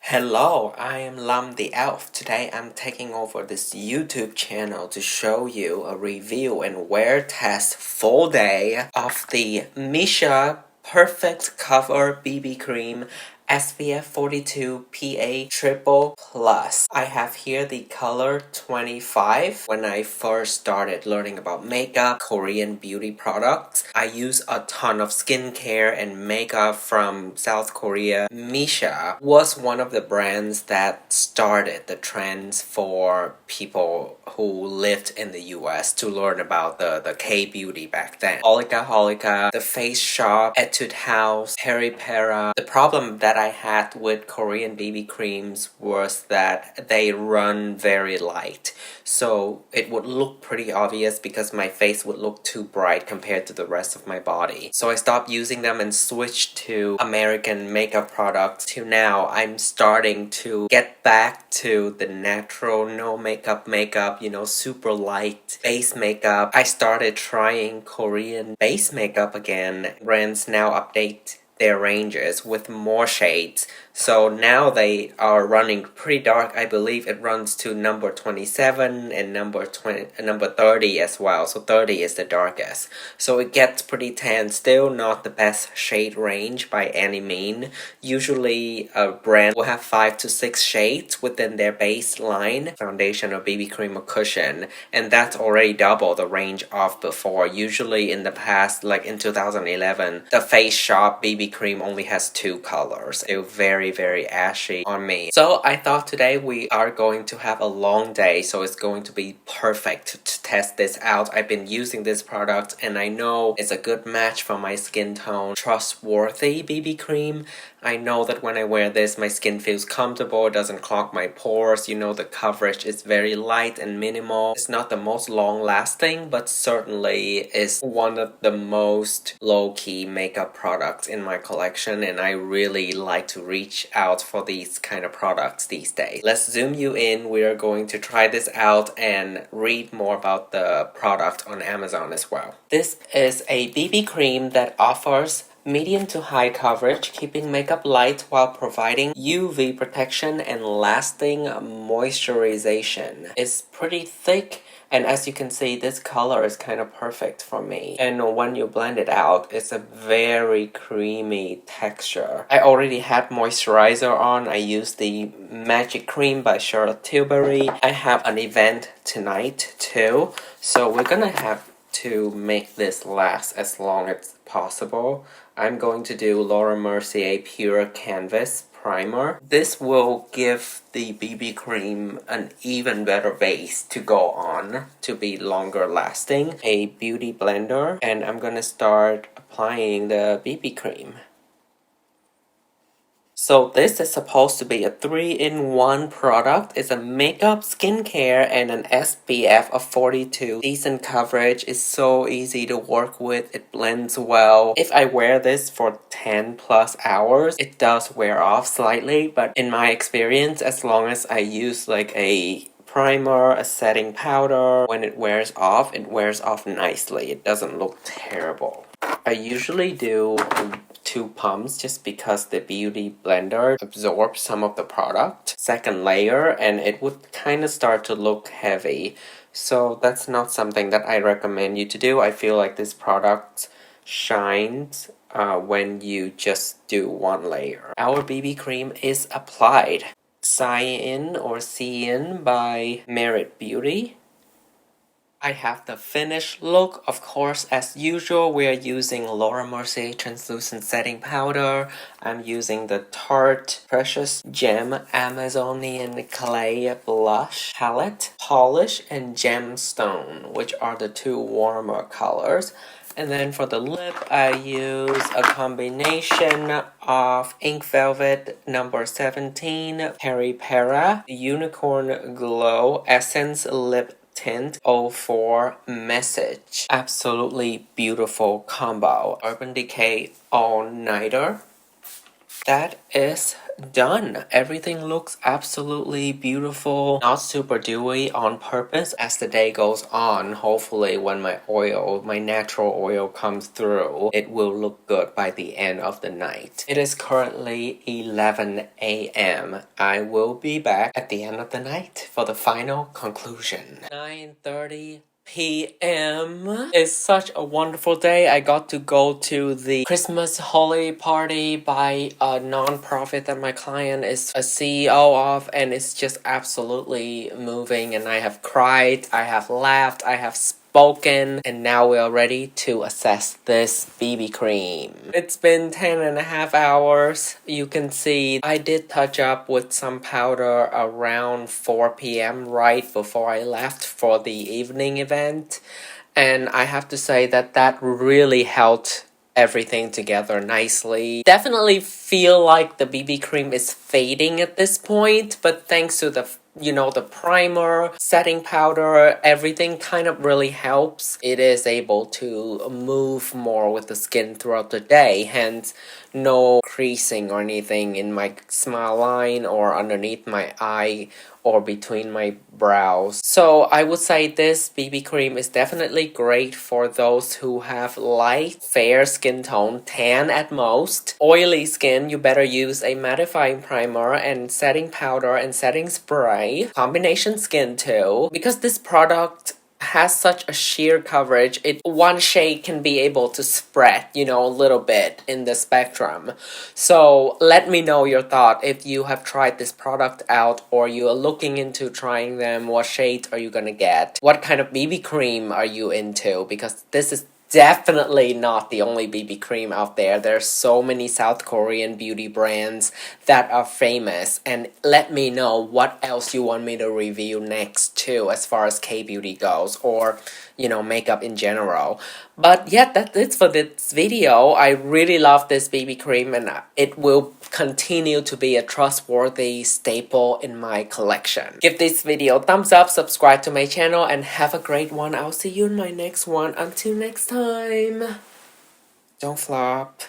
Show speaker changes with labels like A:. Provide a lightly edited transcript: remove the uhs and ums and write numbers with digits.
A: Hello, I am Lam the Elf. Today I'm taking over this YouTube channel to show you a review and wear test full day of the Missha Perfect Cover BB Cream SPF 42 PA Triple Plus. I have here the color 25. When I first started learning about makeup, Korean beauty products, I use a ton of skincare and makeup from South Korea. Missha was one of the brands that started the trends for people who lived in the US to learn about the K-beauty back then. Holika, The Face Shop, Etude House, Peri Pera. The problem that I had with Korean BB creams was that they run very light. So it would look pretty obvious because my face would look too bright compared to the rest of my body. So I stopped using them and switched to American makeup products. To now, I'm starting to get back to the natural, no makeup, super light base makeup. I started trying Korean base makeup again. Brands now update their ranges with more shades. So now they are running pretty dark. I believe it runs to number 27 and number 30 as well. So 30 is the darkest. So it gets pretty tan. Still not the best shade range by any mean. Usually a brand will have 5 to 6 shades within their baseline foundation or BB cream or cushion. And that's already double the range of before. Usually in the past, like in 2011, the Face Shop BB cream only has 2 colors. They're very ashy on me. So I thought today we are going to have a long day, so it's going to be perfect to test this out. I've been using this product and I know it's a good match for my skin tone. Trustworthy BB cream. I know that when I wear this, my skin feels comfortable, it doesn't clog my pores. You know, the coverage is very light and minimal. It's not the most long-lasting, but certainly is one of the most low-key makeup products in my collection, and I really like to reach out for these kind of products these days. Let's zoom you in. We are going to try this out and read more about the product on Amazon as well. This is a BB cream that offers medium to high coverage, keeping makeup light while providing UV protection and lasting moisturization. It's pretty thick, and as you can see, this color is kind of perfect for me. And when you blend it out, it's a very creamy texture. I already had moisturizer on. I used the Magic Cream by Charlotte Tilbury. I have an event tonight too, so we're gonna have to make this last as long as possible. I'm going to do Laura Mercier Pure Canvas Primer. This will give the BB cream an even better base to go on to be longer lasting. A beauty blender, and I'm gonna start applying the BB cream. So this is supposed to be a 3-in-1 product. It's a makeup, skincare, and an SPF of 42. Decent coverage. It's so easy to work with. It blends well. If I wear this for 10 plus hours, it does wear off slightly, but in my experience, as long as I use like a primer, a setting powder, when it wears off nicely. It doesn't look terrible. I usually do 2 pumps just because the beauty blender absorbs some of the product. Second layer, and it would kind of start to look heavy. So that's not something that I recommend you to do. I feel like this product shines when you just do 1 layer. Our BB cream is applied. Cyan or Cyan by Merit Beauty. I have the finished look. Of course, as usual, we are using Laura Mercier Translucent Setting Powder. I'm using the Tarte Precious Gem Amazonian Clay Blush Palette, Polish, and Gemstone, which are the 2 warmer colors. And then for the lip, I use a combination of Ink Velvet number 17, Peri Pera, Unicorn Glow Essence Lip Tint 04 Message. Absolutely beautiful combo. Urban Decay All Nighter. That is done. Everything looks absolutely beautiful, not super dewy on purpose. As the day goes on, hopefully when my natural oil comes through, it will look good by the end of the night. It is currently 11 a.m. I will be back at the end of the night for the final conclusion. 9:30 p.m. It's such a wonderful day. I got to go to the Christmas holiday party by a non-profit that my client is a CEO of, and it's just absolutely moving, and I have cried, I have laughed, I have spoken, and now we are ready to assess this BB cream. It's been 10.5 hours. You can see I did touch up with some powder around 4 p.m. right before I left for the evening event, and I have to say that really helped everything together nicely. Definitely feel like the BB cream is fading at this point, but thanks to the the primer, setting powder, everything kind of really helps. It is able to move more with the skin throughout the day, hence no creasing or anything in my smile line or underneath my eye or between my brows. So I would say this BB cream is definitely great for those who have light, fair skin tone, tan at most. Oily skin, you better use a mattifying primer and setting powder and setting spray. Combination skin too. Because this product has such a sheer coverage, one shade can be able to spread, a little bit in the spectrum. So let me know your thought if you have tried this product out or you are looking into trying them. What shade are you gonna get? What kind of BB cream are you into? Because this is definitely not the only BB cream out there. There's so many South Korean beauty brands that are famous, and let me know what else you want me to review next too as far as K-beauty goes, or makeup in general. But yeah, that's it for this video. I really love this BB cream, and it will continue to be a trustworthy staple in my collection. Give this video a thumbs up, subscribe to my channel, and have a great one. I'll see you in my next one. Until next time, don't flop.